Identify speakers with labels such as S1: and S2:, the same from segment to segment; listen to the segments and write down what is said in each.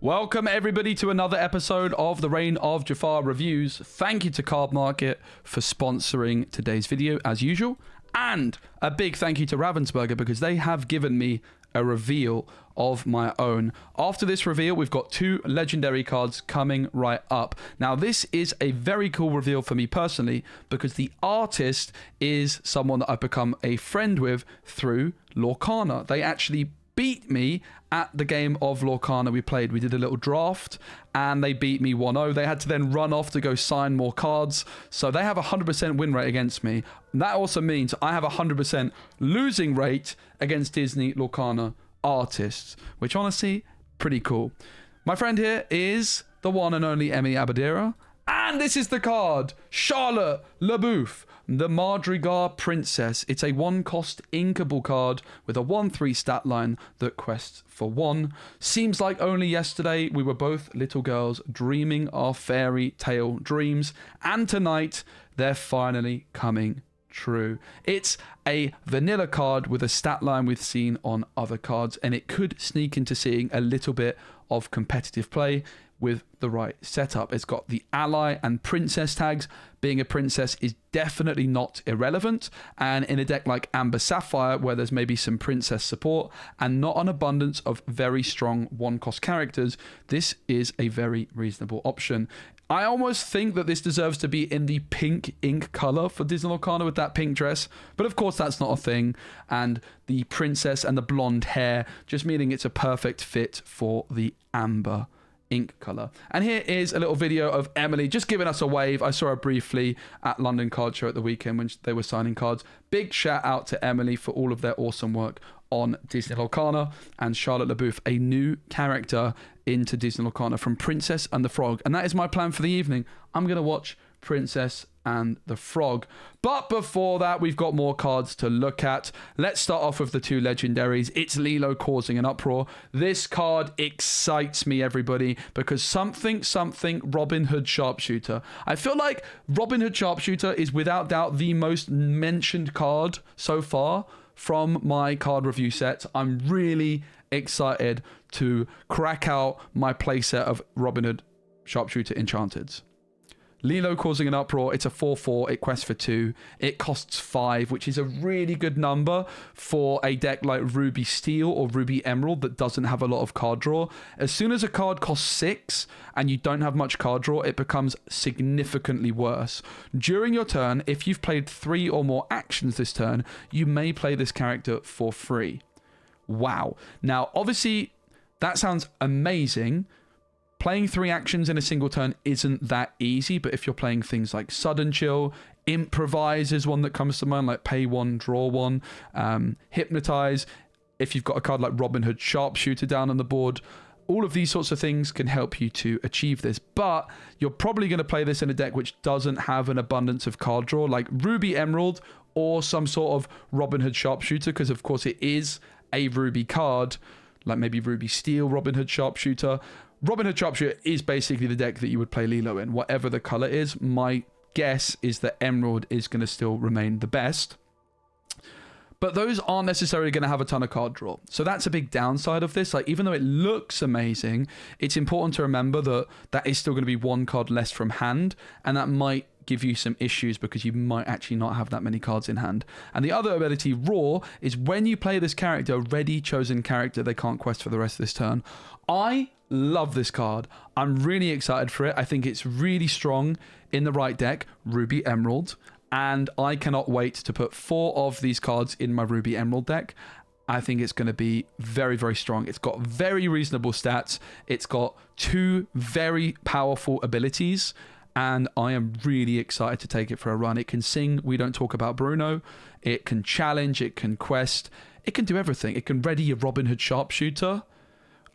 S1: Welcome everybody to another episode of the Reign of Jafar Reviews. Thank you to Card Market for sponsoring today's video as usual. And a big thank you to Ravensburger because they have given me a reveal of my own. After this reveal, we've got two legendary cards coming right up. Now, this is a very cool reveal for me personally because the artist is someone that I've become a friend with through Lorcana. They actually beat me at the game of Lorcana we played. We did a little draft and they beat me 1-0. They had to then run off to go sign more cards. So they have a 100% win rate against me. And that also means I have a 100% losing rate against Disney Lorcana artists, which honestly, pretty cool. My friend here is the one and only Emily Abadera. And this is the card, Charlotte LeBouf, the Madrigal Princess. It's a 1-cost inkable card with a 1/3 stat line that quests for 1. Seems like only yesterday we were both little girls dreaming our fairy tale dreams. And tonight, they're finally coming true. It's a vanilla card with a stat line we've seen on other cards. And it could sneak into seeing a little bit of competitive play with the right setup. It's got the ally and princess tags. Being a princess is definitely not irrelevant, and in a deck like Amber Sapphire where there's maybe some princess support and not an abundance of very strong 1-cost characters, this is a very reasonable option. I almost think that this deserves to be in the pink ink color for Disney Lorcana with that pink dress, but of course that's not a thing, and the princess and the blonde hair just meaning it's a perfect fit for the amber ink color. And here is a little video of Emily just giving us a wave. I saw her briefly at London Card Show at the weekend when they were signing cards. Big shout out to Emily for all of their awesome work on Disney Lorcana, and Charlotte LeBouf, a new character into Disney Lorcana from Princess and the Frog. And that is my plan for the evening. I'm going to watch Princess and the Frog. But before that, we've got more cards to look at. Let's start off with the two legendaries. It's Lilo causing an uproar. This card excites me, everybody, because something Robin Hood Sharpshooter. I feel like Robin Hood Sharpshooter is without doubt the most mentioned card so far from my card review set. I'm really excited to crack out my playset of Robin Hood Sharpshooter Enchanteds. Lilo causing an uproar. It's a 4/4. It quests for 2. It costs 5, which is a really good number for a deck like Ruby Steel or Ruby Emerald that doesn't have a lot of card draw. As soon as a card costs 6 and you don't have much card draw, it becomes significantly worse. During your turn, if you've played 3 or more actions this turn, you may play this character for free. Wow. Now, obviously, that sounds amazing. Playing 3 actions in a single turn isn't that easy, but if you're playing things like Sudden Chill, Improvise is one that comes to mind, like pay 1, draw 1, Hypnotize, if you've got a card like Robin Hood Sharpshooter down on the board, all of these sorts of things can help you to achieve this. But you're probably going to play this in a deck which doesn't have an abundance of card draw, like Ruby Emerald or some sort of Robin Hood Sharpshooter, because of course it is a Ruby card, like maybe Ruby Steel, Robin Hood Sharpshooter. Robin Hood Sharpshooter is basically the deck that you would play Lilo in, whatever the color is. My guess is that Emerald is going to still remain the best. But those aren't necessarily going to have a ton of card draw. So that's a big downside of this. Like, even though it looks amazing, it's important to remember that that is still going to be 1 card less from hand, and that might give you some issues because you might actually not have that many cards in hand. And the other ability, Raw, is when you play this character, ready chosen character, they can't quest for the rest of this turn. I love this card. I'm really excited for it. I think it's really strong in the right deck, Ruby Emerald, and I cannot wait to put 4 of these cards in my Ruby Emerald deck. I think it's going to be very, very strong. It's got very reasonable stats. It's got 2 very powerful abilities, and I am really excited to take it for a run. It can sing We Don't Talk About Bruno. It can challenge. It can quest. It can do everything. It can ready your Robin Hood Sharpshooter.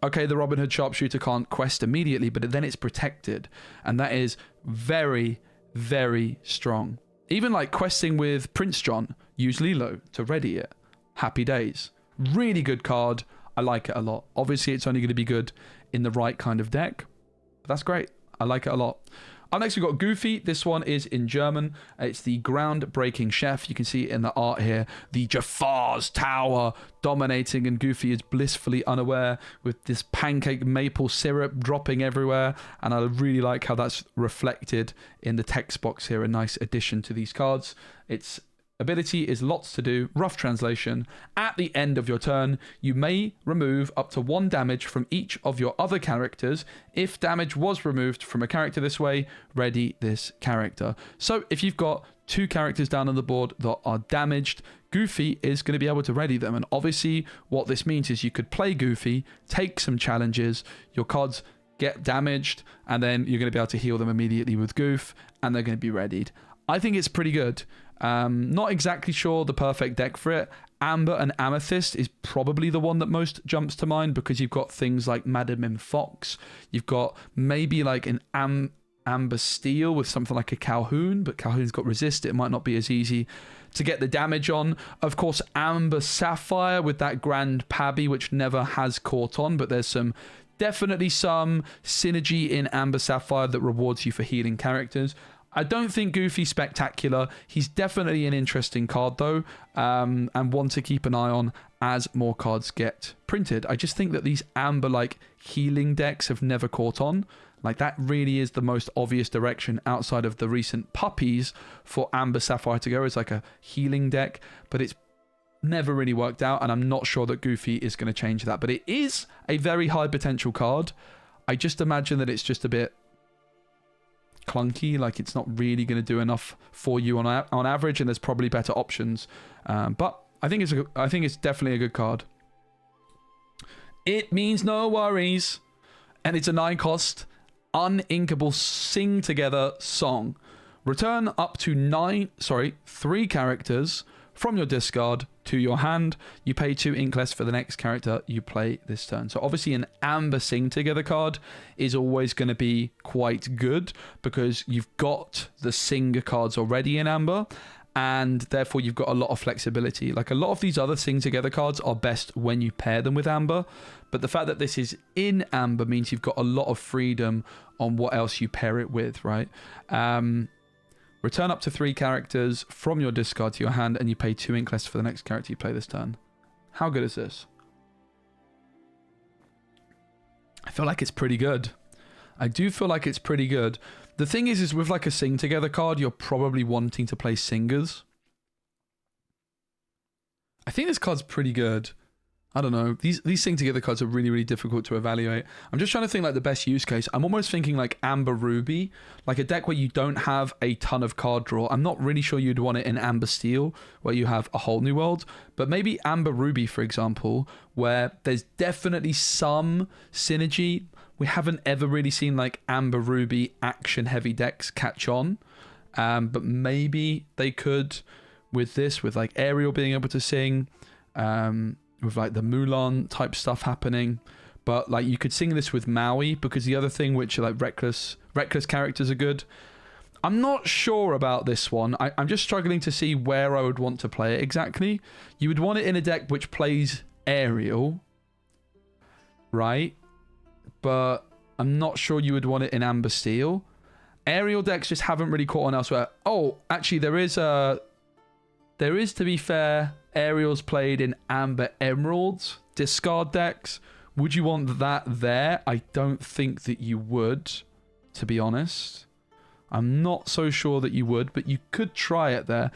S1: Okay, the Robin Hood Sharpshooter can't quest immediately, but then it's protected. And that is very, very strong. Even like questing with Prince John, use Lilo to ready it. Happy days. Really good card. I like it a lot. Obviously, it's only going to be good in the right kind of deck. But that's great. I like it a lot. Up next, we've got Goofy. This one is in German. It's the groundbreaking chef. You can see in the art here, the Jafar's tower dominating, and Goofy is blissfully unaware with this pancake maple syrup dropping everywhere. And I really like how that's reflected in the text box here. A nice addition to these cards. Its ability is lots to do. Rough translation. At the end of your turn, you may remove up to 1 damage from each of your other characters. If damage was removed from a character this way, ready this character. So if you've got 2 characters down on the board that are damaged, Goofy is going to be able to ready them. And obviously what this means is you could play Goofy, take some challenges, your cards get damaged, and then you're going to be able to heal them immediately with Goof, and they're going to be readied. I think it's pretty good. Not exactly sure the perfect deck for it. Amber and Amethyst is probably the one that most jumps to mind, because you've got things like Madam Fox. You've got maybe like an Amber Steel with something like a Calhoun, but Calhoun's got resist. It might not be as easy to get the damage on. Of course, Amber Sapphire with that Grand Pabby, which never has caught on, but there's definitely some synergy in Amber Sapphire that rewards you for healing characters. I don't think Goofy's spectacular. He's definitely an interesting card, though, and one to keep an eye on as more cards get printed. I just think that these Amber-like healing decks have never caught on. Like, that really is the most obvious direction outside of the recent puppies for Amber Sapphire to go. It's like a healing deck, but it's never really worked out, and I'm not sure that Goofy is going to change that. But it is a very high potential card. I just imagine that it's just a bit clunky, like it's not really going to do enough for you on average, and there's probably better options. But I think it's definitely a good card. It means no worries, and it's a 9-cost uninkable sing together song. Return up to 3 characters from your discard to your hand. You pay 2 ink less for the next character you play this turn. So obviously an Amber Sing Together card is always going to be quite good, because you've got the Singer cards already in Amber, and therefore you've got a lot of flexibility. Like, a lot of these other Sing Together cards are best when you pair them with Amber, but the fact that this is in Amber means you've got a lot of freedom on what else you pair it with, right? Return up to 3 characters from your discard to your hand, and you pay 2 ink less for the next character you play this turn. How good is this? I feel like it's pretty good. I do feel like it's pretty good. The thing is with like a Sing Together card, you're probably wanting to play singers. I think this card's pretty good. I don't know. These Sing Together cards are really, really difficult to evaluate. I'm just trying to think like the best use case. I'm almost thinking like Amber Ruby, like a deck where you don't have a ton of card draw. I'm not really sure you'd want it in Amber Steel, where you have a whole new world, but maybe Amber Ruby, for example, where there's definitely some synergy. We haven't ever really seen like Amber Ruby action heavy decks catch on, but maybe they could with this, with like Ariel being able to sing, with like the Mulan type stuff happening. But like you could sing this with Maui, because the other thing which are like reckless characters are good. I'm not sure about this one. I'm just struggling to see where I would want to play it exactly. You would want it in a deck which plays Ariel, right? But I'm not sure you would want it in Amber Steel. Ariel decks just haven't really caught on elsewhere. Oh, actually there is, to be fair, Ariel's played in Amber Emeralds discard decks. Would you want that there? I don't think that you would, to be honest. I'm not so sure that you would, but you could try it there.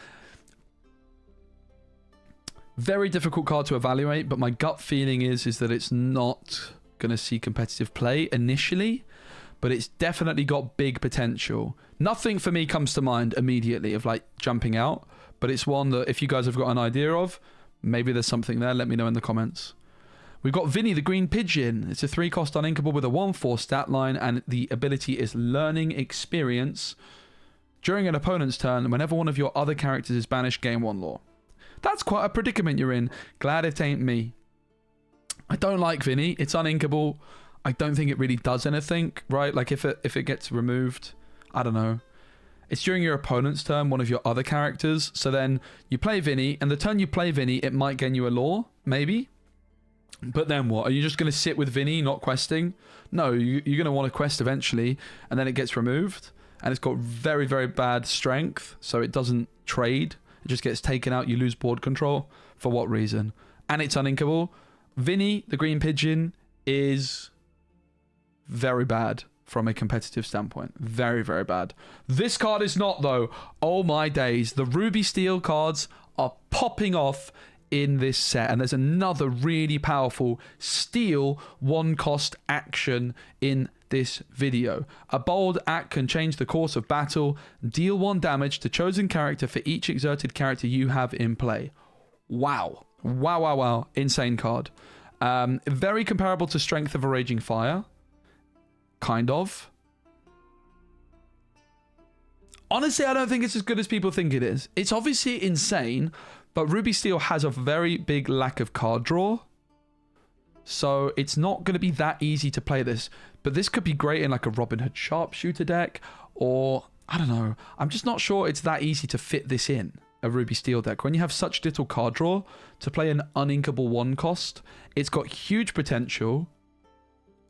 S1: Very difficult card to evaluate, but my gut feeling is that it's not going to see competitive play initially, but it's definitely got big potential. Nothing for me comes to mind immediately of like jumping out, but it's one that if you guys have got an idea of, maybe there's something there, let me know in the comments. We've got Vinny the Green Pigeon. It's a 3-cost uninkable with a 1/4 stat line, and the ability is Learning Experience. During an opponent's turn, whenever one of your other characters is banished, gain 1 lore. That's quite a predicament you're in. Glad it ain't me. I don't like Vinny. It's uninkable. I don't think it really does anything, right? Like if it gets removed, I don't know. It's during your opponent's turn, one of your other characters. So then you play Vinny, and the turn you play Vinny, it might gain you a lore, maybe. But then what? Are you just going to sit with Vinny, not questing? No, you're going to want to quest eventually, and then it gets removed. and it's got very, very bad strength, so it doesn't trade. It just gets taken out. You lose board control. For what reason? And it's uninkable. Vinny, the green pigeon, is very bad from a competitive standpoint. Very, very bad. This card is not, though. Oh my days. The Ruby Steel cards are popping off in this set, and there's another really powerful steel 1-cost action in this video. A bold act can change the course of battle. Deal 1 damage to chosen character for each exerted character you have in play. Wow. Wow, wow, wow. Insane card. Very comparable to Strength of a Raging Fire. Kind of. Honestly, I don't think it's as good as people think it is. It's obviously insane, but Ruby Steel has a very big lack of card draw. So it's not going to be that easy to play this. But this could be great in like a Robin Hood Sharpshooter deck, or I don't know. I'm just not sure it's that easy to fit this in a Ruby Steel deck. When you have such little card draw to play an uninkable 1-cost, it's got huge potential.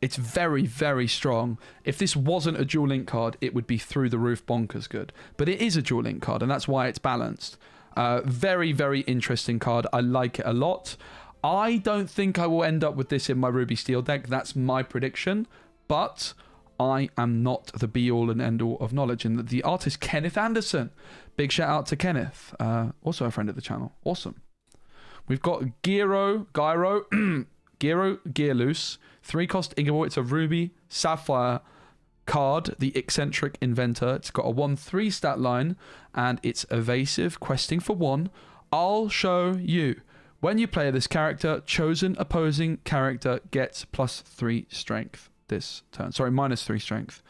S1: It's very, very strong. If this wasn't a dual link card, it would be through the roof bonkers good. But it is a dual link card, and that's why it's balanced. Very, very interesting card. I like it a lot. I don't think I will end up with this in my Ruby Steel deck. That's my prediction. But I am not the be-all and end-all of knowledge. And the artist, Kenneth Anderson. Big shout out to Kenneth. Also a friend of the channel. Awesome. We've got Gyro, Gear Loose. 3-cost Inkable. It's a Ruby Sapphire card, the eccentric inventor. It's got a 1/3 stat line, and it's evasive, questing for 1. I'll show you. When you play this character, chosen opposing character gets +3 strength this turn. Sorry, -3 strength.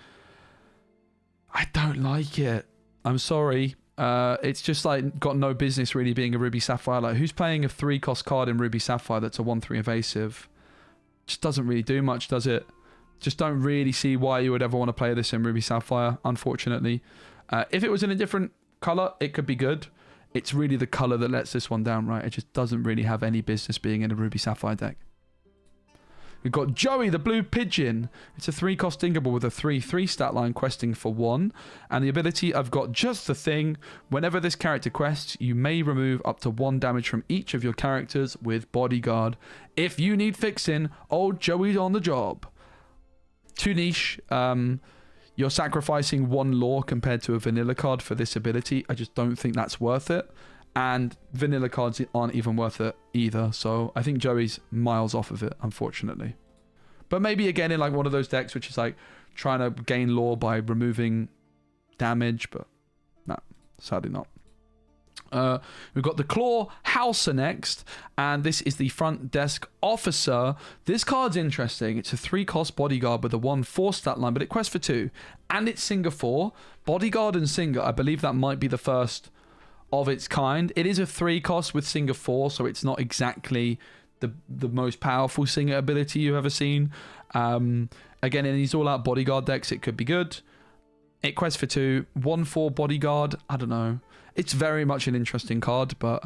S1: I don't like it. I'm sorry. It's just like got no business really being a Ruby Sapphire. Like, who's playing a 3-cost card in Ruby Sapphire that's a 1/3 evasive? Just doesn't really do much, does it? Just don't really see why you would ever want to play this in Ruby Sapphire, unfortunately. If it was in a different color, it could be good. It's really the color that lets this one down, right? It just doesn't really have any business being in a Ruby Sapphire deck. We've got Joey, the blue pigeon. It's a 3-cost Inkable with a 3/3 stat line, questing for 1. And the ability, I've got just the thing. Whenever this character quests, you may remove up to 1 damage from each of your characters with Bodyguard. If you need fixing, old Joey's on the job. Too niche. You're sacrificing 1 lore compared to a vanilla card for this ability. I just don't think that's worth it. And vanilla cards aren't even worth it either. So I think Joey's miles off of it, unfortunately. But maybe again in like one of those decks which is like trying to gain lore by removing damage. But no, sadly not. We've got the Claw Hauser next, and this is the front desk officer. This card's interesting. It's a 3-cost Bodyguard with a 1/4 stat line, but it quests for 2, and it's Singer 4. Bodyguard and Singer, I believe that might be the first of its kind. It is a 3-cost with Singer 4, so it's not exactly the most powerful Singer ability you've ever seen. Again, in these all-out Bodyguard decks, it could be good. It quests for 2, 1/4 Bodyguard. I don't know. It's very much an interesting card, but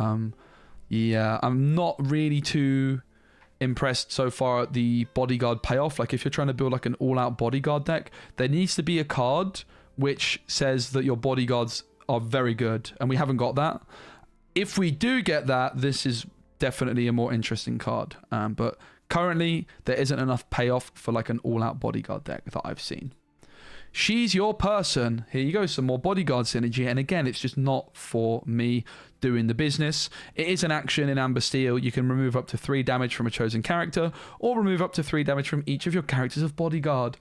S1: yeah, I'm not really too impressed so far at the Bodyguard payoff. Like, if you're trying to build like an all-out Bodyguard deck, there needs to be a card which says that your Bodyguards are very good, and we haven't got that. If we do get that, this is definitely a more interesting card. But currently, there isn't enough payoff for like an all-out Bodyguard deck that I've seen. She's your person. Here you go, some more Bodyguard synergy. And again, it's just not for me doing the business. It is an action in Amber Steel. You can remove up to 3 damage from a chosen character, or remove up to 3 damage from each of your characters of Bodyguard.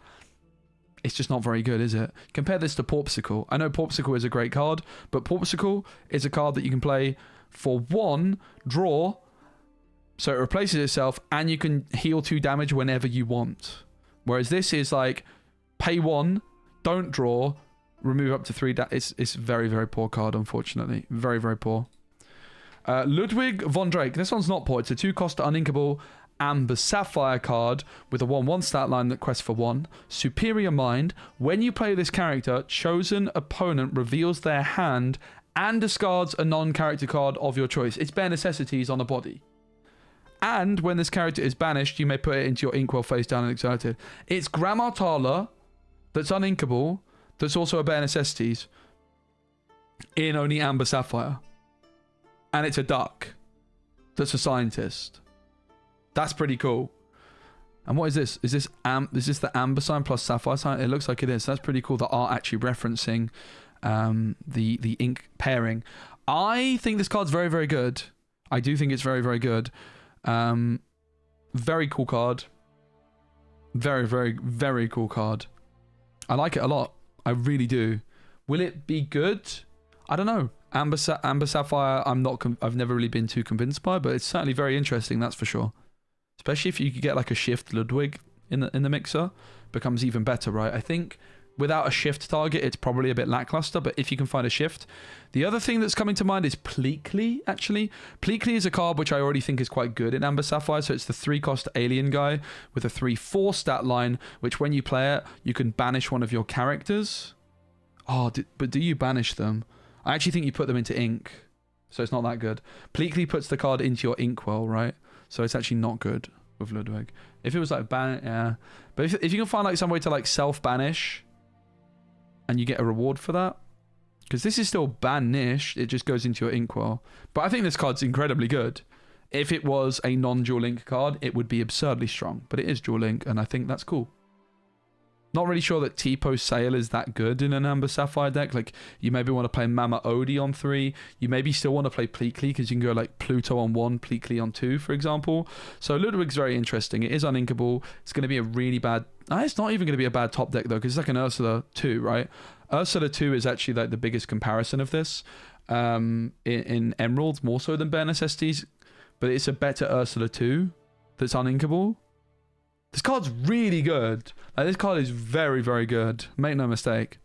S1: It's just not very good, is it? Compare this to Porpsicle. I know Porpsicle is a great card, but Porpsicle is a card that you can play for 1, draw, so it replaces itself, and you can heal 2 damage whenever you want. Whereas this is like, pay 1, don't draw, remove up to 3 damage. It's very, very poor card, unfortunately. Very, very poor. Ludwig von Drake. This one's not poor. It's a 2-cost uninkable Amber Sapphire card with a 1/1 stat line that quests for 1. Superior Mind. When you play this character, chosen opponent reveals their hand and discards a non-character card of your choice. It's bare necessities on a body. And when this character is banished, you may put it into your Inkwell face down and exerted. It's Grammar Thaler that's uninkable, that's also a bare necessities in only Amber Sapphire. And it's a duck that's a scientist. That's pretty cool. And what is this? Is this the Amber sign plus Sapphire sign? It looks like it is. That's pretty cool. The art actually referencing the ink pairing. I think this card's very, very good. I do think it's very, very good. Very cool card. Very, very, very cool card. I like it a lot. I really do. Will it be good? I don't know. Amber Sapphire, I've never really been too convinced by, but it's certainly very interesting, that's for sure. Especially if you could get like a shift Ludwig in the mixer, becomes even better, right? I think without a shift target, it's probably a bit lackluster, but if you can find a shift. The other thing that's coming to mind is Pleakley, actually. Pleakley is a card which I already think is quite good in Amber Sapphire, so it's the 3-cost alien guy with a 3/4 stat line, which when you play it, you can banish one of your characters. Oh, but do you banish them? I actually think you put them into ink, so it's not that good. Pleakley puts the card into your inkwell, right? So it's actually not good with Ludwig. If it was like yeah. But if you can find like some way to like self-banish and you get a reward for that, because this is still banish, it just goes into your inkwell. But I think this card's incredibly good. If it was a non-dual link card, it would be absurdly strong. But it is dual link, and I think that's cool. Not really sure that T-Post Sale is that good in an Amber Sapphire deck. Like, you maybe want to play Mama Odie on 3. You maybe still want to play Pleakley because you can go like Pluto on 1, Pleakley on 2, for example. So Ludwig's very interesting. It is uninkable. It's going to be a really bad... it's not even going to be a bad top deck, though, because it's like an Ursula 2, right? Ursula 2 is actually like the biggest comparison of this in Emeralds, more so than Bare Necessities. But it's a better Ursula 2 that's uninkable. This card's really good. Like, this card is very, very good. Make no mistake.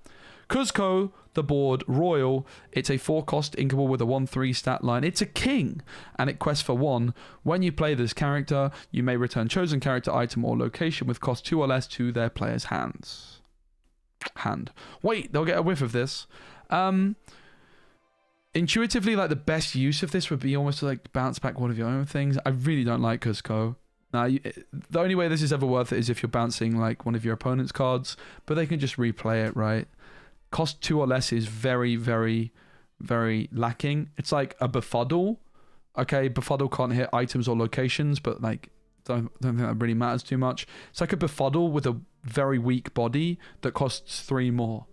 S1: Kuzco, the board, Royal. It's a 4-cost inkable with a 1/3 stat line. It's a king, and it quests for 1. When you play this character, you may return chosen character, item, or location with cost 2 or less to their player's hand. Wait, they'll get a whiff of this. Intuitively, like, the best use of this would be almost to, like, bounce back one of your own things. I really don't like Kuzco. Now, the only way this is ever worth it is if you're bouncing like one of your opponent's cards, but they can just replay it, right? Cost 2 or less is very, very, very lacking. It's like a Befuddle. Okay, Befuddle can't hit items or locations, but like, don't think that really matters too much. It's like a Befuddle with a very weak body that costs 3 more.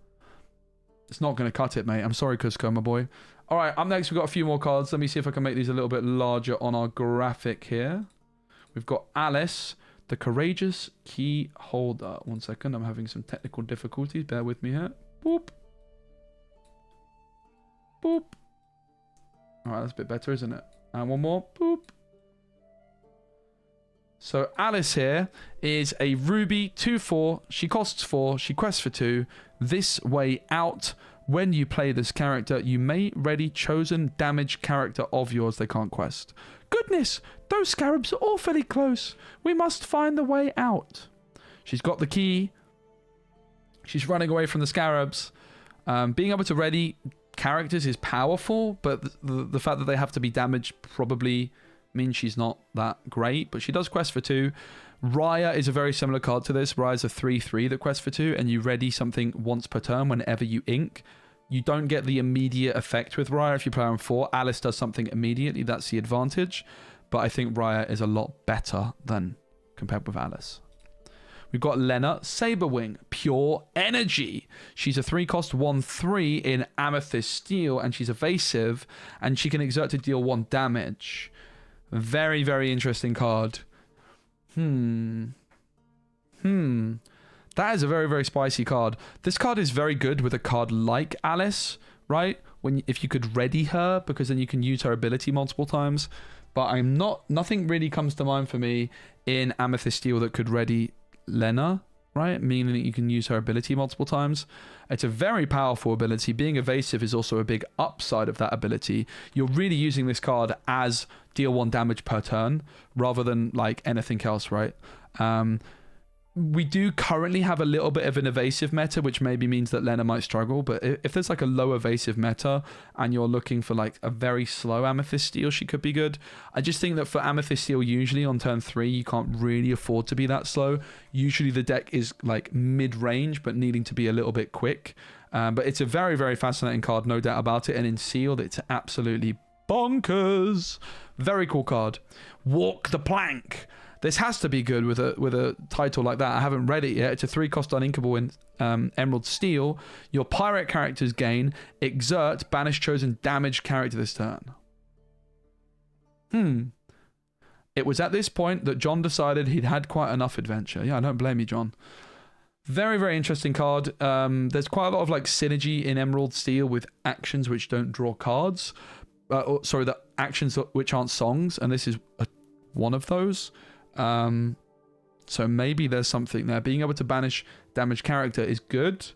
S1: It's not going to cut it, mate. I'm sorry, Kuzco, my boy. All right, up next, we've got a few more cards. Let me see if I can make these a little bit larger on our graphic here. We've got Alice, the Courageous Key Holder. 1 second, I'm having some technical difficulties. Bear with me here. Boop. Boop. Alright, that's a bit better, isn't it? And one more. Boop. So Alice here is a Ruby 2/4. She costs 4. She quests for 2. This way out. When you play this character, you may ready chosen damage character of yours they can't quest. Goodness, those scarabs are awfully close. We must find the way out. She's got the key. She's running away from the scarabs. Being able to ready characters is powerful, but the fact that they have to be damaged probably means she's not that great. But she does quest for 2. Raya is a very similar card to this. Raya's a 3/3 that quests for 2, and you ready something once per turn whenever you ink. You don't get the immediate effect with Raya if you play on 4. Alice does something immediately. That's the advantage. But I think Raya is a lot better than compared with Alice. We've got Lena, Saberwing, Pure Energy. She's a 3-cost 1/3 in Amethyst Steel, and she's evasive, and she can exert to deal 1 damage. Very, very interesting card. That is a very, very spicy card. This card is very good with a card like Alice, right? If you could ready her, because then you can use her ability multiple times. But nothing really comes to mind for me in Amethyst Steel that could ready Lena, right? Meaning that you can use her ability multiple times. It's a very powerful ability. Being evasive is also a big upside of that ability. You're really using this card as deal 1 damage per turn rather than like anything else, right? we do currently have a little bit of an evasive meta, which maybe means that Lena might struggle. But if there's like a low evasive meta and you're looking for like a very slow Amethyst Steel, she could be good. I just think that for Amethyst Steel, usually on turn 3, you can't really afford to be that slow. Usually the deck is like mid-range, but needing to be a little bit quick. But it's a very, very fascinating card, no doubt about it. And in sealed, it's absolutely bonkers. Very cool card. Walk the Plank. This has to be good with a title like that. I haven't read it yet. It's a 3-cost uninkable in Emerald Steel. Your pirate characters gain exert, banish chosen damaged character this turn. It was at this point that John decided he'd had quite enough adventure. Yeah, I don't blame you, John. Very, very interesting card. There's quite a lot of like synergy in Emerald Steel with actions which don't draw cards. The actions which aren't songs, and this is one of those. So maybe there's something there. Being able to banish damaged character is good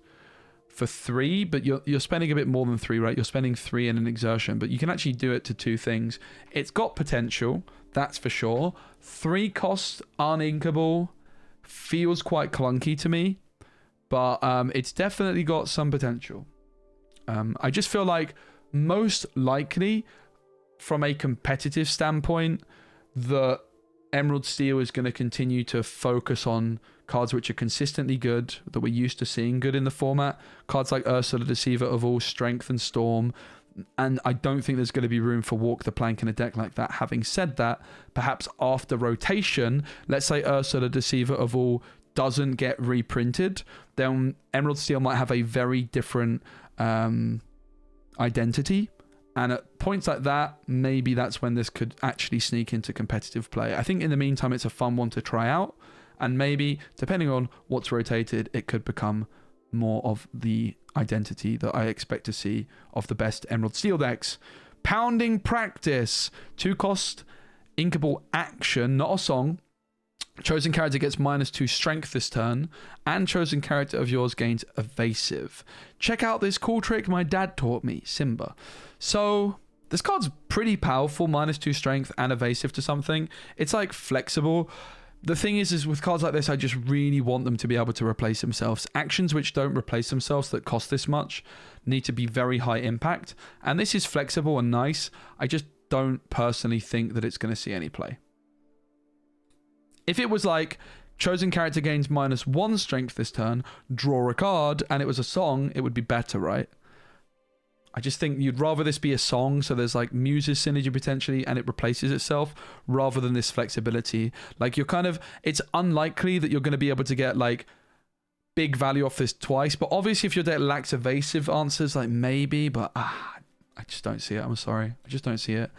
S1: for 3, but you're spending a bit more than 3, right? You're spending 3 in an exertion, but you can actually do it to 2 things. It's got potential, that's for sure. 3 cost uninkable feels quite clunky to me, but it's definitely got some potential. I just feel like most likely from a competitive standpoint, the Emerald Steel is going to continue to focus on cards which are consistently good, that we're used to seeing good in the format. Cards like Ursula, Deceiver of All, Strength and Storm. And I don't think there's going to be room for Walk the Plank in a deck like that. Having said that, perhaps after rotation, let's say Ursula, Deceiver of All doesn't get reprinted, then Emerald Steel might have a very different identity. And at points like that, maybe that's when this could actually sneak into competitive play. I think in the meantime, it's a fun one to try out. And maybe, depending on what's rotated, it could become more of the identity that I expect to see of the best Emerald Steel decks. Pounding Practice. 2-cost inkable action, not a song. Chosen character gets -2 strength this turn, and chosen character of yours gains evasive. Check out this cool trick my dad taught me, Simba. So this card's pretty powerful, -2 strength and evasive to something. It's like flexible. The thing is with cards like this, I just really want them to be able to replace themselves. Actions which don't replace themselves that cost this much need to be very high impact. And this is flexible and nice. I just don't personally think that it's going to see any play. If it was like, chosen character gains -1 strength this turn, draw a card, and it was a song, it would be better, right? I just think you'd rather this be a song, so there's like Muses synergy potentially, and it replaces itself, rather than this flexibility. Like it's unlikely that you're going to be able to get like big value off this twice, but obviously if your deck lacks evasive answers, like maybe, but I just don't see it. I'm sorry. I just don't see it.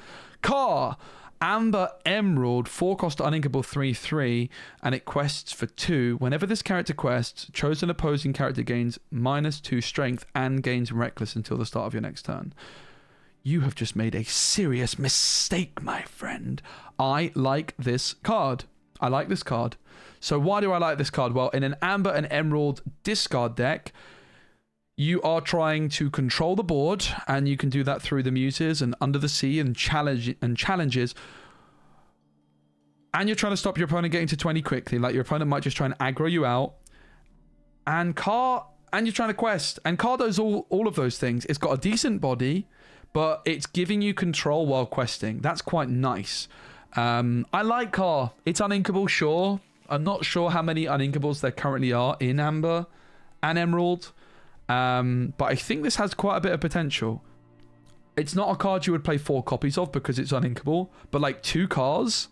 S1: Car! Amber Emerald, 4-cost uninkable 3/3, and it quests for 2. Whenever this character quests, chosen opposing character gains -2 strength and gains reckless until the start of your next turn. You have just made a serious mistake, my friend. I like this card. So why do I like this card? Well, in an Amber and Emerald discard deck, you are trying to control the board, and you can do that through the Muses and Under the Sea and challenges. And you're trying to stop your opponent getting to 20 quickly. Like your opponent might just try and aggro you out. And you're trying to quest. And Car does all of those things. It's got a decent body, but it's giving you control while questing. That's quite nice. I like Car. It's uninkable, sure. I'm not sure how many uninkables there currently are in Amber and Emerald. But I think this has quite a bit of potential. It's not a card you would play 4 copies of because it's uninkable, but like 2 cards,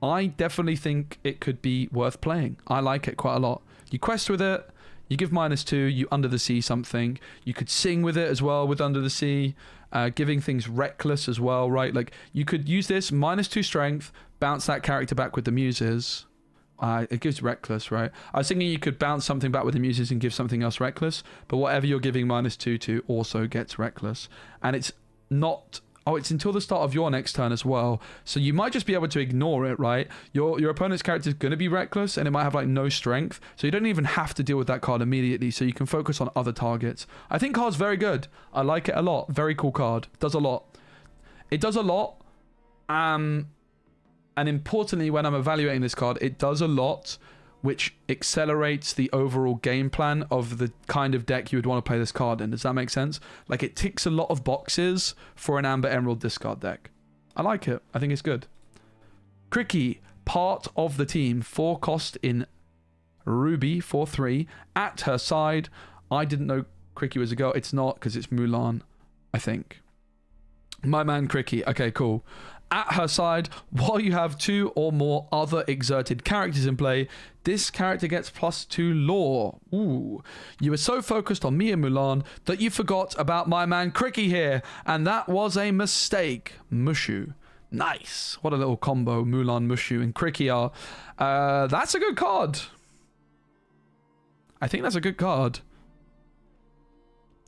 S1: I definitely think it could be worth playing. I like it quite a lot. You quest with it, you give -2, you Under the Sea something. You could sing with it as well with Under the Sea, giving things reckless as well, right? Like you could use this -2 strength, bounce that character back with the Muses. It gives reckless, right? I was thinking you could bounce something back with the Muses and give something else reckless, but whatever you're giving -2 to also gets reckless. And it's not... Oh, it's until the start of your next turn as well. So you might just be able to ignore it, right? Your opponent's character is going to be reckless, and it might have like no strength. So you don't even have to deal with that card immediately, so you can focus on other targets. I think card's very good. I like it a lot. Very cool card. Does a lot. It does a lot. And importantly, when I'm evaluating this card, it does a lot which accelerates the overall game plan of the kind of deck you would want to play this card in. Does that make sense? Like, it ticks a lot of boxes for an Amber Emerald discard deck. I like it. I think it's good. Cricky, part of the team, 4 cost in Ruby, 4/3. At her side, I didn't know Cricky was a girl. It's not, because it's Mulan, I think. My man Cricky. Okay, cool. At her side, while you have 2 or more other exerted characters in play, this character gets +2 lore. Ooh. You were so focused on me and Mulan that you forgot about my man Cricky here, and that was a mistake. Mushu. Nice. What a little combo Mulan, Mushu, and Cricky are. That's a good card. I think that's a good card.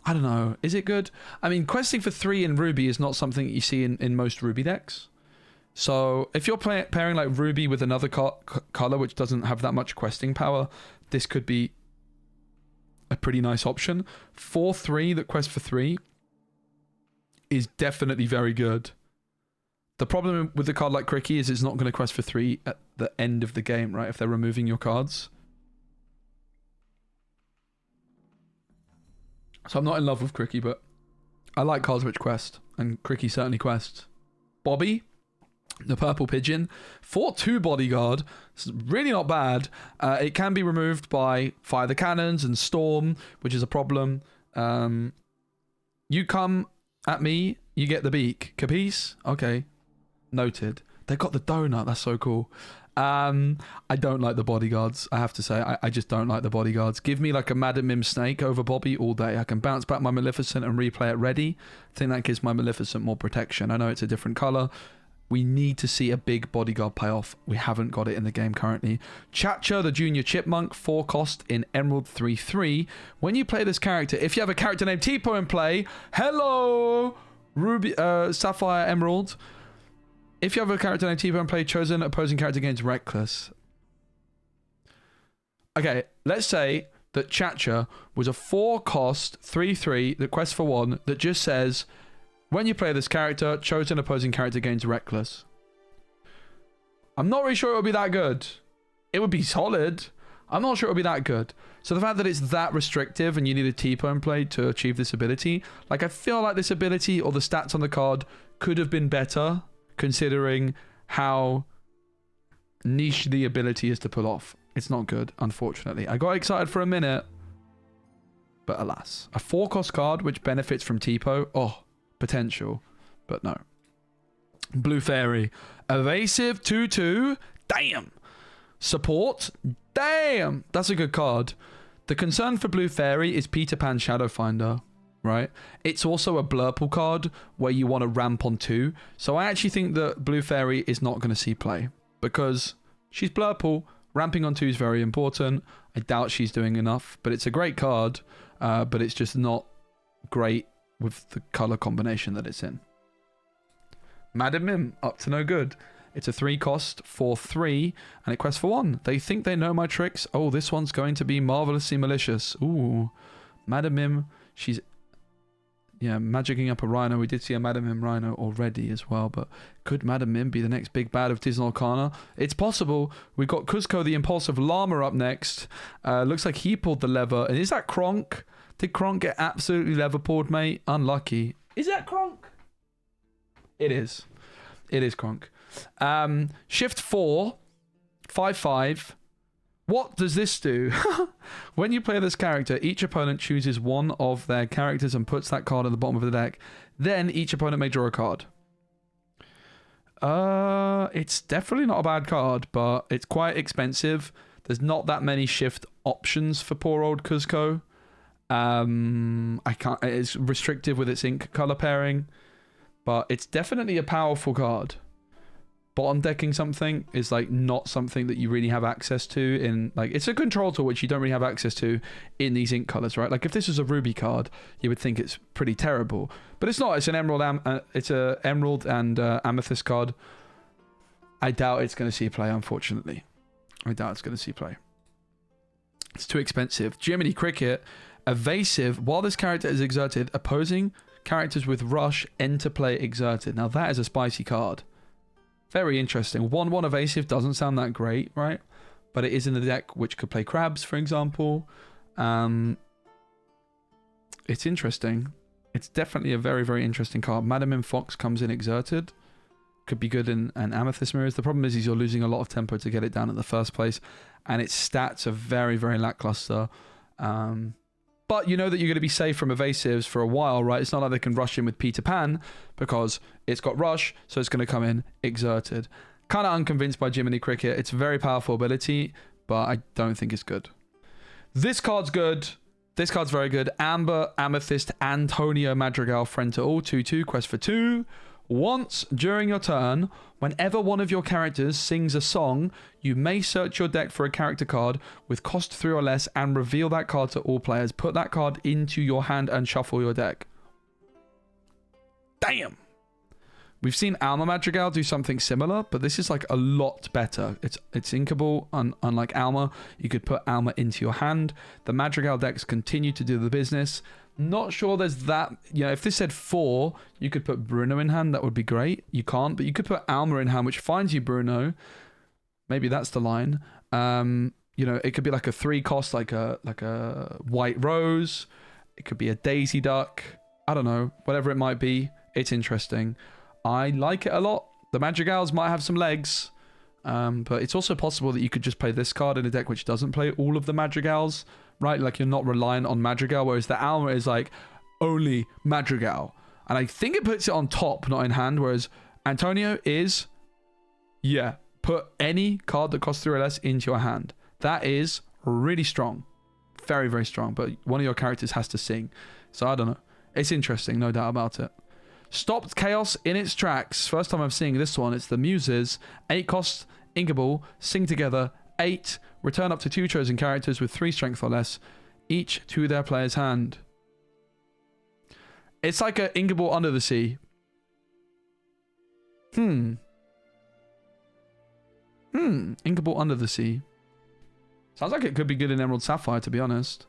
S1: I don't know. Is it good? I mean, questing for 3 in Ruby is not something you see in most Ruby decks. So if you're pairing like Ruby with another color which doesn't have that much questing power, this could be a pretty nice option. 4/3 that quest for 3 is definitely very good. The problem with a card like Cricky is it's not going to quest for 3 at the end of the game, right? If they're removing your cards. So I'm not in love with Cricky, but I like cards which quest, and Cricky certainly quests. Bobby, the purple pigeon, 4/2 bodyguard. It's really not bad. It can be removed by fire the cannons and storm, which is a problem. You come at me, you get the beak. Capice? Okay. Noted. They got the donut. That's so cool. I don't like the bodyguards, I have to say. I just don't like the bodyguards. Give me like a Madam Mim Snake over Bobby all day. I can bounce back my Maleficent and replay it ready. I think that gives my Maleficent more protection. I know it's a different color. We need to see a big bodyguard payoff. We haven't got it in the game currently. Chacha, the junior chipmunk, 4 cost in Emerald 3/3. When you play this character, if you have a character named Tipo in play, hello, Ruby, Sapphire, Emerald. If you have a character named Tipo in play, chosen opposing character gains Reckless. Okay, let's say that Chacha was a 4 cost 3/3 that quests for 1 that just says, when you play this character, chosen opposing character gains Reckless. I'm not really sure it would be that good. It would be solid. I'm not sure it would be that good. So the fact that it's that restrictive and you need a Tipo in play to achieve this ability, like I feel like this ability or the stats on the card could have been better, considering how niche the ability is to pull off. It's not good, unfortunately. I got excited for a minute, but alas. A 4 cost card which benefits from Tipo. Oh, potential, but no. Blue Fairy. Evasive 2/2. Damn. Support. Damn. That's a good card. The concern for Blue Fairy is Peter Pan Shadowfinder. Right? It's also a Blurple card where you want to ramp on 2. So I actually think that Blue Fairy is not going to see play because she's Blurple. Ramping on 2 is very important. I doubt she's doing enough, but it's a great card, but it's just not great with the color combination that it's in. Madam Mim, up to no good. It's a 3 cost for 3, and it quests for 1. They think they know my tricks. Oh, this one's going to be marvelously malicious. Ooh. Madam Mim, she's... yeah, magicking up a Rhino. We did see a Madam Mim Rhino already as well, but could Madam Mim be the next big bad of Disney Lorcana? It's possible. We've got Cusco the Impulsive Llama up next. Looks like he pulled the lever. And is that Kronk? Did Kronk get absolutely lever pulled, mate? Unlucky. Is that Kronk? It is. It is Kronk. Shift 4, 5/5. What does this do? When you play this character, each opponent chooses one of their characters and puts that card at the bottom of the deck. Then each opponent may draw a card. It's definitely not a bad card, but it's quite expensive. There's not that many shift options for poor old Cusco. It's restrictive with its ink color pairing, but it's definitely a powerful card. Bottom decking something is like not something that you really have access to in, like, it's a control tool which you don't really have access to in these ink colors, right? Like if this was a Ruby card, you would think it's pretty terrible, but it's not. It's an emerald, it's a emerald and amethyst card. I doubt it's going to see play, unfortunately. I doubt it's going to see play. It's too expensive. Jiminy Cricket, evasive. While this character is exerted, opposing characters with rush enter play exerted. Now that is a spicy card. Very interesting. 1/1 evasive doesn't sound that great, right? but it is in the deck which could play crabs, for example. It's interesting. It's definitely a very, very interesting card. Madam Fox comes in exerted. Could be good in an Amethyst Mirrors. The problem is you're losing a lot of tempo to get it down in the first place, and its stats are very, very lackluster. But you know that you're going to be safe from evasives for a while, right? It's not like they can rush in with Peter Pan because it's got rush, so it's going to come in exerted. Kind of unconvinced by Jiminy Cricket. It's a very powerful ability, but I don't think it's good. This card's good. This card's very good. Amber, Amethyst, Antonio Madrigal, friend to all, 2/2, quest for 2. Once during your turn, whenever one of your characters sings a song, you may search your deck for a character card with cost 3 or less and reveal that card to all players. Put that card into your hand and shuffle your deck. Damn! We've seen Alma Madrigal do something similar, but this is like a lot better. It's inkable, unlike Alma. You could put Alma into your hand. The Madrigal decks continue to do the business. Not sure there's that, if this said 4, you could put Bruno in hand, that would be great. You can't, but you could put Alma in hand, which finds you Bruno. Maybe that's the line. It could be like a 3 cost, like a White Rose. It could be a Daisy Duck. I don't know, whatever it might be. It's interesting. I like it a lot. The Madrigals might have some legs, but it's also possible that you could just play this card in a deck which doesn't play all of the Madrigals. Right, like you're not reliant on Madrigal, whereas the Alma is like only Madrigal. And I think it puts it on top, not in hand, whereas Antonio is, put any card that costs 3 or less into your hand. That is really strong. Very, very strong. But one of your characters has to sing. So I don't know. It's interesting, no doubt about it. Stopped Chaos in its tracks. First time I'm seeing this one. It's the Muses. 8 cost, inkable, sing together, 8. Return up to 2 chosen characters with 3 strength or less, each to their player's hand. It's like an inkable Under the Sea. Inkable Under the Sea. Sounds like it could be good in Emerald Sapphire, to be honest.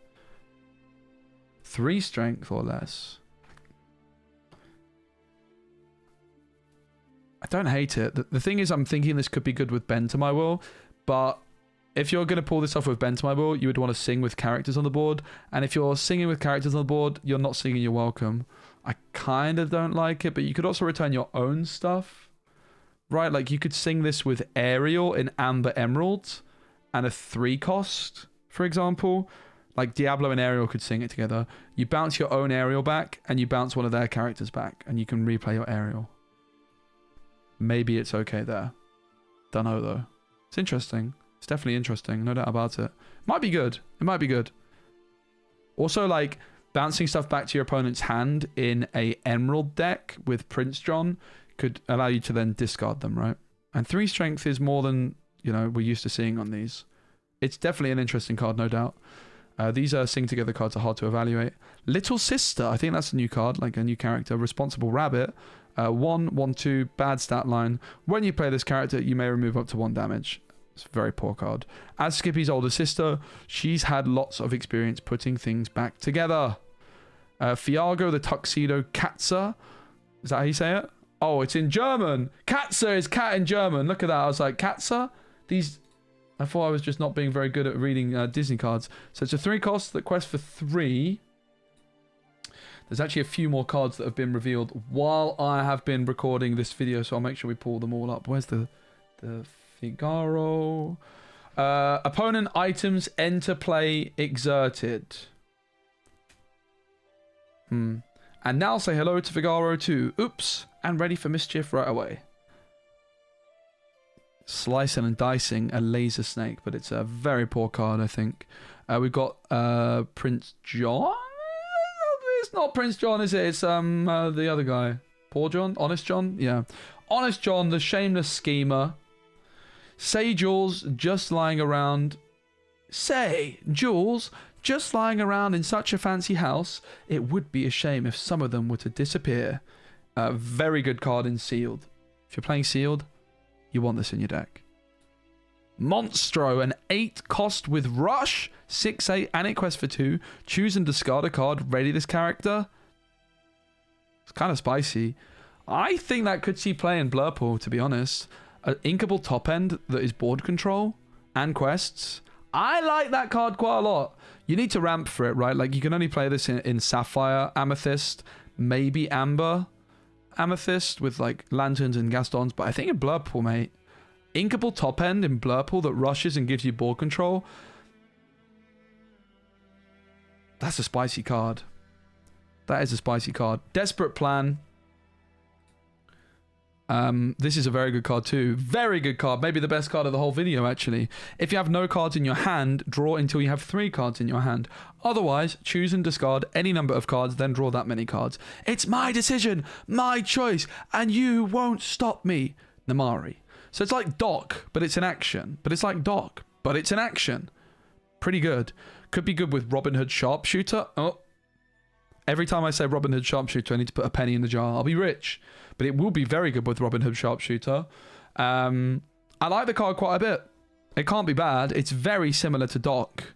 S1: 3 strength or less. I don't hate it. The thing is, I'm thinking this could be good with Bend to My Will, but if you're going to pull this off with Bend to My Will, you would want to sing with characters on the board. And if you're singing with characters on the board, you're not singing You're Welcome. I kind of don't like it, but you could also return your own stuff. Right? Like you could sing this with Ariel in Amber Emerald and a 3 cost, for example. Like Diablo and Ariel could sing it together. You bounce your own Ariel back and you bounce one of their characters back and you can replay your Ariel. Maybe it's okay there. Don't know though. It's interesting. It's definitely interesting, no doubt about it. Might be good. It might be good. Also, like, bouncing stuff back to your opponent's hand in a Emerald deck with Prince John could allow you to then discard them, right? And 3 strength is more than, we're used to seeing on these. It's definitely an interesting card, no doubt. These Sing Together cards are hard to evaluate. Little Sister, I think that's a new card, like a new character. Responsible Rabbit. 1/1/2, bad stat line. When you play this character, you may remove up to 1 damage. It's a very poor card. As Skippy's older sister, she's had lots of experience putting things back together. Fiago the Tuxedo Katze. Is that how you say it? Oh, it's in German. Katze is cat in German. Look at that. I was like, Katze? I thought I was just not being very good at reading Disney cards. So it's a 3 cost that quests for 3. There's actually a few more cards that have been revealed while I have been recording this video, so I'll make sure we pull them all up. Where's the Figaro? Opponent items enter play exerted. And now say hello to Figaro too. Oops. And ready for mischief right away. Slicing and dicing a laser snake, but it's a very poor card, I think. We've got Prince John. It's not Prince John, is it? It's the other guy. Poor John? Honest John? Yeah. Honest John, the shameless schemer. Say, Jules, just lying around. Say, Jules, just lying around in such a fancy house. It would be a shame if some of them were to disappear. Very good card in Sealed. If you're playing Sealed, you want this in your deck. Monstro, an 8 cost with Rush, 6/8, and it quests for 2. Choose and discard a card. Ready this character. It's kind of spicy. I think that could see play in Blurpool, to be honest. An inkable top end that is board control and quests. I like that card quite a lot. You need to ramp for it, right? Like, you can only play this in Sapphire, Amethyst, maybe Amber Amethyst with, like, Lanterns and Gastons. But I think in Blurpool, mate, Inkable top end in Blurpool that rushes and gives you board control. That's a spicy card. That is a spicy card. Desperate Plan. This is a very good card too. Very good card. Maybe the best card of the whole video, actually. If you have no cards in your hand, draw until you have 3 cards in your hand. Otherwise, choose and discard any number of cards, then draw that many cards. It's my decision, my choice, and you won't stop me. Namari. So it's like Doc, but it's an action. But it's like Doc, but it's an action. Pretty good. Could be good with Robin Hood Sharpshooter. Oh. Every time I say Robin Hood Sharpshooter, I need to put a penny in the jar. I'll be rich. But it will be very good with Robin Hood Sharpshooter. I like the card quite a bit. It can't be bad. It's very similar to Doc.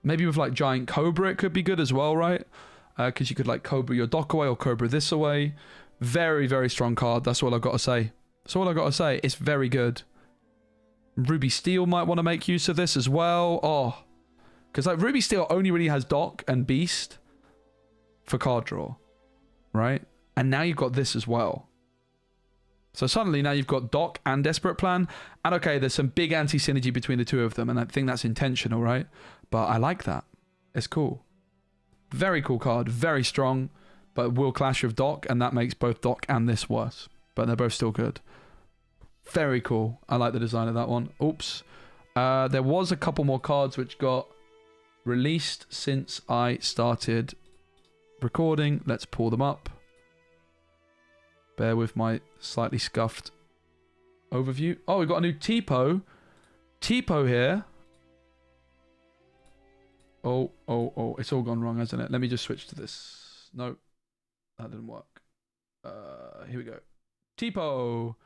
S1: Maybe with like Giant Cobra it could be good as well, right? Because you could like Cobra your Doc away or Cobra this away. Very, very strong card. That's all I've got to say. That's all I've got to say. It's very good. Ruby Steel might want to make use of this as well. Oh. Because like Ruby Steel only really has Doc and Beast for card draw. Right? And now you've got this as well. So suddenly now you've got Doc and Desperate Plan. And okay, there's some big anti-synergy between the two of them. And I think that's intentional, right? But I like that. It's cool. Very cool card. Very strong. But will clash with Doc. And that makes both Doc and this worse. But they're both still good. Very cool. I like the design of that one. Oops. There was a couple more cards which got released since I started recording. Let's pull them up. Bear with my slightly scuffed overview. Oh, we've got a new Tipo. Tipo here. Oh. It's all gone wrong, hasn't it? Let me just switch to this. No, that didn't work. Here we go. Tipo.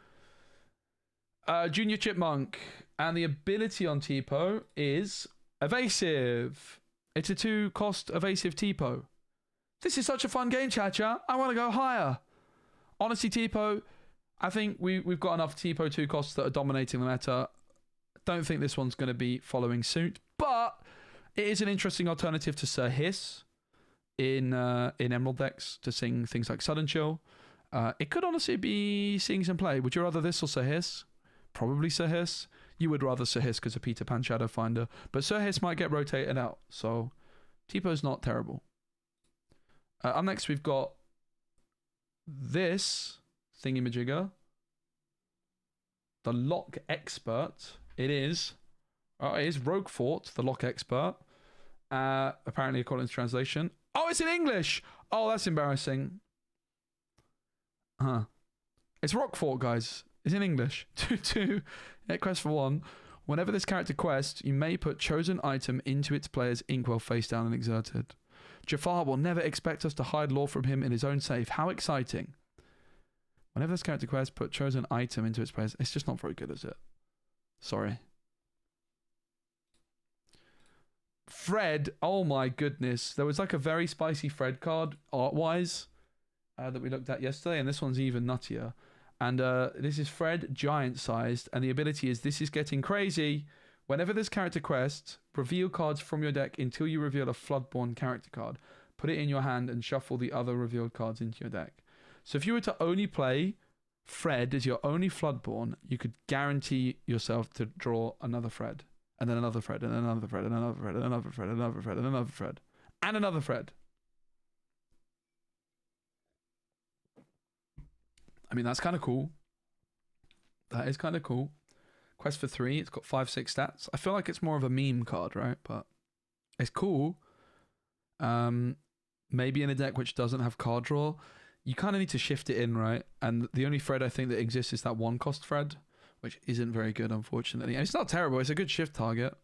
S1: Junior Chipmunk. And the ability on Tipo is Evasive. It's a 2-cost evasive Tipo. This is such a fun game, Chacha. I want to go higher. Honestly, Tipo, I think we've got enough Tipo 2 costs that are dominating the meta. Don't think this one's going to be following suit, but it is an interesting alternative to Sir Hiss in Emerald decks to sing things like Sudden Chill. It could honestly be seeing some play. Would you rather this or Sir Hiss? Probably Sir Hiss. You would rather Sir Hiss because of Peter Pan Shadow Finder, but Sir Hiss might get rotated out, so Tipo's not terrible. Up next, we've got this thingamajigger, the Lock Expert. It is Roquefort, the Lock Expert. Apparently, according to translation. Oh, it's in English. Oh, that's embarrassing. It's Roquefort, guys. It's in English. 2/2. Quest for 1. Whenever this character quests, you may put chosen item into its player's inkwell face down and exerted. Jafar will never expect us to hide lore from him in his own safe. How exciting. Whenever this character quests, put chosen item into its players. It's just not very good, is it? Sorry. Fred. Oh my goodness. There was like a very spicy Fred card, art-wise, that we looked at yesterday. And this one's even nuttier. And this is Fred, giant-sized. And the ability is, this is getting crazy. Whenever this character quests, reveal cards from your deck until you reveal a Floodborn character card. Put it in your hand and shuffle the other revealed cards into your deck. So if you were to only play Fred as your only Floodborn, you could guarantee yourself to draw another Fred. And then another Fred, and another Fred, and another Fred, and another Fred, and another Fred, and another Fred. And another Fred. I mean, that's kind of cool. That is kind of cool. Quest for 3, it's got 5/6 stats. I feel like it's more of a meme card, right? But it's cool. Maybe in a deck which doesn't have card draw, you kind of need to shift it in, right? And the only Fred I think that exists is that 1-cost Fred, which isn't very good, unfortunately. And it's not terrible. It's a good shift target.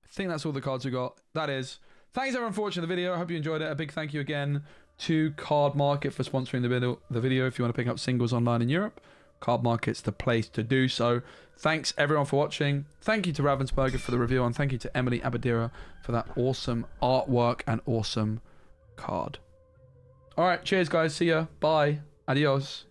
S1: I think that's all the cards we got. That is. Thanks everyone for watching the video. I hope you enjoyed it. A big thank you again to Card Market for sponsoring the video. If you want to pick up singles online in Europe, Card Market's the place to do so. Thanks everyone for watching. Thank you to Ravensburger for the review, and thank you to Emily Abadira for that awesome artwork and awesome card. All right, cheers guys. See ya. Bye. Adios.